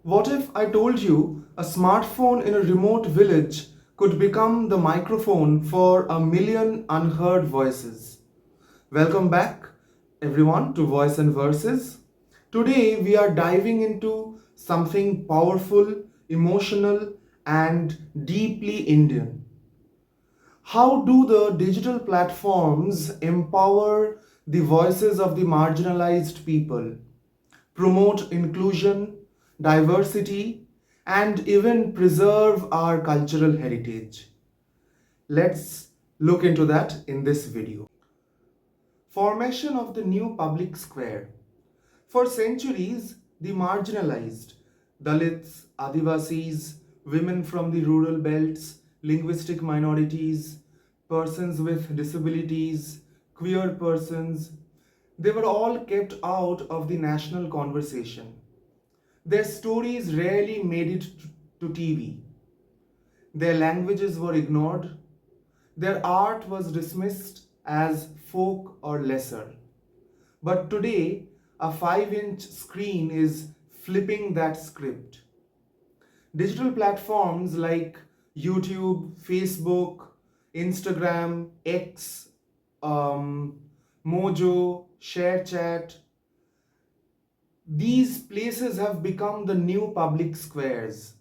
What if I told you a smartphone in a remote village could become the microphone for a million unheard voices? Welcome back, everyone, to Voice and Verses. Today, we are diving into something powerful, emotional, and deeply Indian. How do the digital platforms empower the voices of the marginalized people, promote inclusion, diversity, and even preserve our cultural heritage? Let's look into that in this video. Formation of the new public square. For centuries, the marginalized, Dalits, Adivasis, women from the rural belts, linguistic minorities, persons with disabilities, queer persons, they were all kept out of the national conversation. Their stories rarely made it to TV. Their languages were ignored. Their art was dismissed as folk or lesser. But today, a 5-inch screen is flipping that script. Digital platforms like YouTube, Facebook, Instagram, X, Mojo, ShareChat, these places have become the new public squares.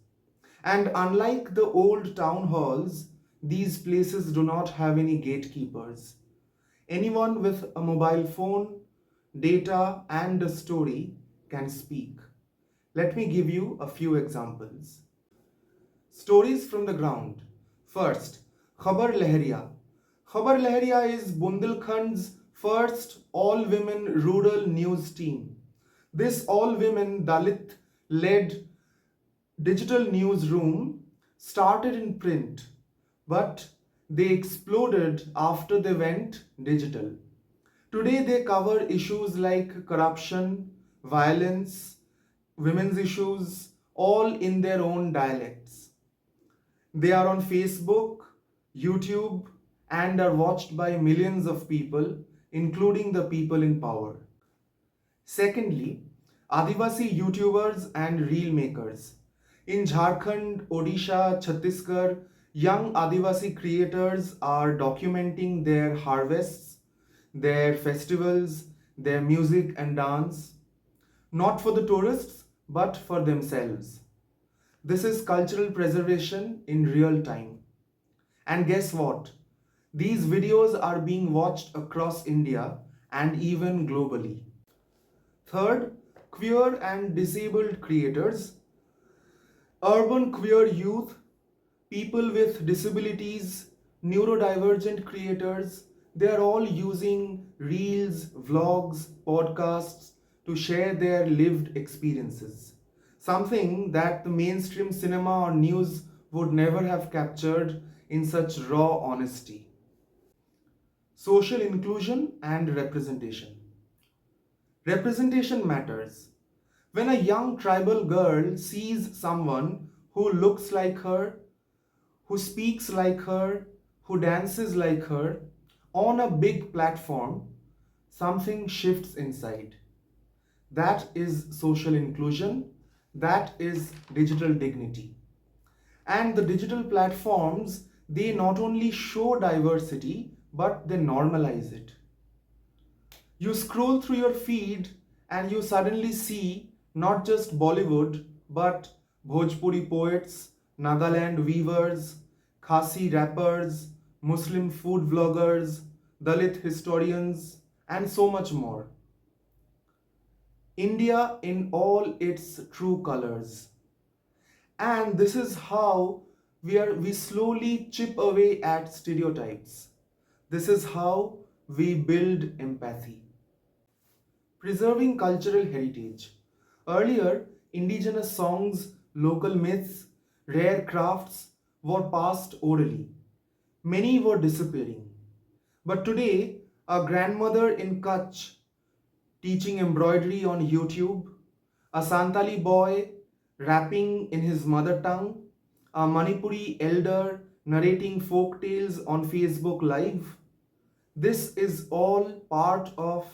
And unlike the old town halls, these places do not have any gatekeepers. Anyone with a mobile phone, data, and a story can speak. Let me give you a few examples. Stories from the ground. First, Khabar Lehriya. Khabar Lehriya is Bundelkhand's first all-women rural news team. This all-women Dalit led digital newsroom started in print, but they exploded after they went digital. Today they cover issues like corruption, violence, women's issues, all in their own dialects. They are on Facebook, YouTube, and are watched by millions of people, including the people in power. Secondly, Adivasi YouTubers and reel makers. In Jharkhand, Odisha, Chhattisgarh, young Adivasi creators are documenting their harvests, their festivals, their music and dance, not for the tourists, but for themselves. This is cultural preservation in real time. And guess what? These videos are being watched across India and even globally. Third, queer and disabled creators. Urban queer youth, people with disabilities, neurodivergent creators, they are all using reels, vlogs, podcasts to share their lived experiences. Something that the mainstream cinema or news would never have captured in such raw honesty. Social inclusion and representation. Representation matters. When a young tribal girl sees someone who looks like her, who speaks like her, who dances like her on a big platform, something shifts inside. That is social inclusion, that is digital dignity. And the digital platforms, they not only show diversity, but they normalize it. You scroll through your feed and you suddenly see not just Bollywood, but Bhojpuri poets, Nagaland weavers, Khasi rappers, Muslim food vloggers, Dalit historians, and so much more. India in all its true colors. And this is how we slowly chip away at stereotypes. This is how we build empathy. Preserving cultural heritage. Earlier, indigenous songs, local myths, rare crafts were passed orally. Many were disappearing. But today, a grandmother in Kutch teaching embroidery on YouTube, a Santali boy rapping in his mother tongue, a Manipuri elder narrating folk tales on Facebook Live. This is all part of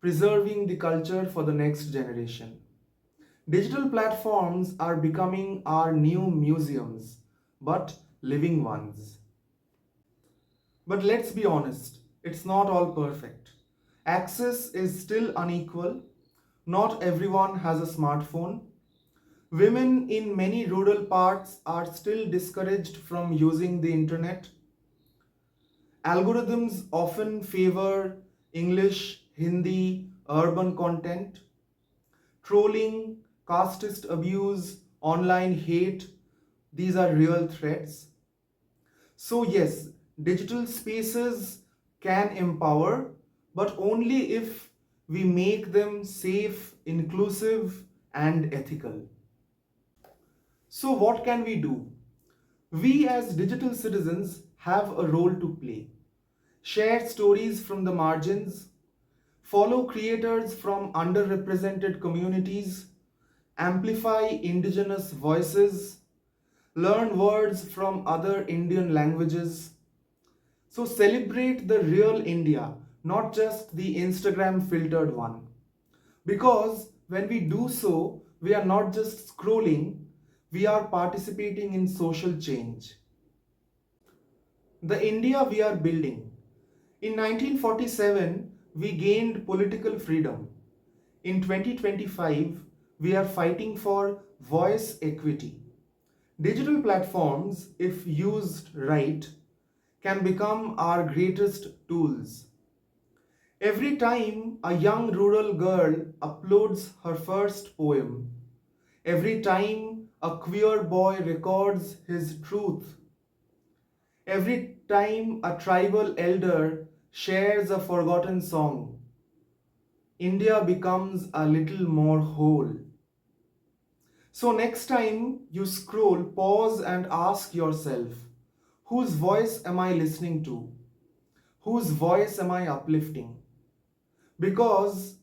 preserving the culture for the next generation. Digital platforms are becoming our new museums, but living ones. But let's be honest, it's not all perfect. Access is still unequal. Not everyone has a smartphone. Women in many rural parts are still discouraged from using the internet. Algorithms often favor English, Hindi, urban content. Trolling, casteist abuse, online hate, these are real threats. So, yes, digital spaces can empower, but only if we make them safe, inclusive, and ethical. So, what can we do? We as digital citizens have a role to play. Share stories from the margins, follow creators from underrepresented communities, amplify indigenous voices, learn words from other Indian languages. So celebrate the real India, not just the Instagram filtered one. Because when we do so, we are not just scrolling, we are participating in social change. The India we are building. In 1947, we gained political freedom. In 2025, we are fighting for voice equity. Digital platforms, if used right, can become our greatest tools. Every time a young rural girl uploads her first poem, every time a queer boy records his truth, every time a tribal elder shares a forgotten song, India becomes a little more whole. So, next time you scroll, pause and ask yourself, whose voice am I listening to? Whose voice am I uplifting? Because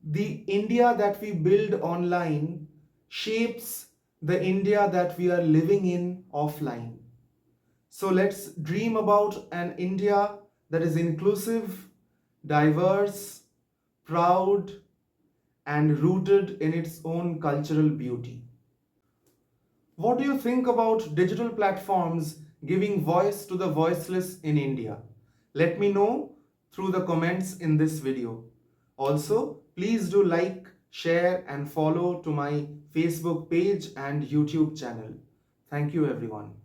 the India that we build online shapes the India that we are living in offline. So let's dream about an India that is inclusive, diverse, proud, and rooted in its own cultural beauty. What do you think about digital platforms giving voice to the voiceless in India? Let me know through the comments in this video. Also, please do like, share, and follow to my Facebook page and YouTube channel. Thank you, everyone.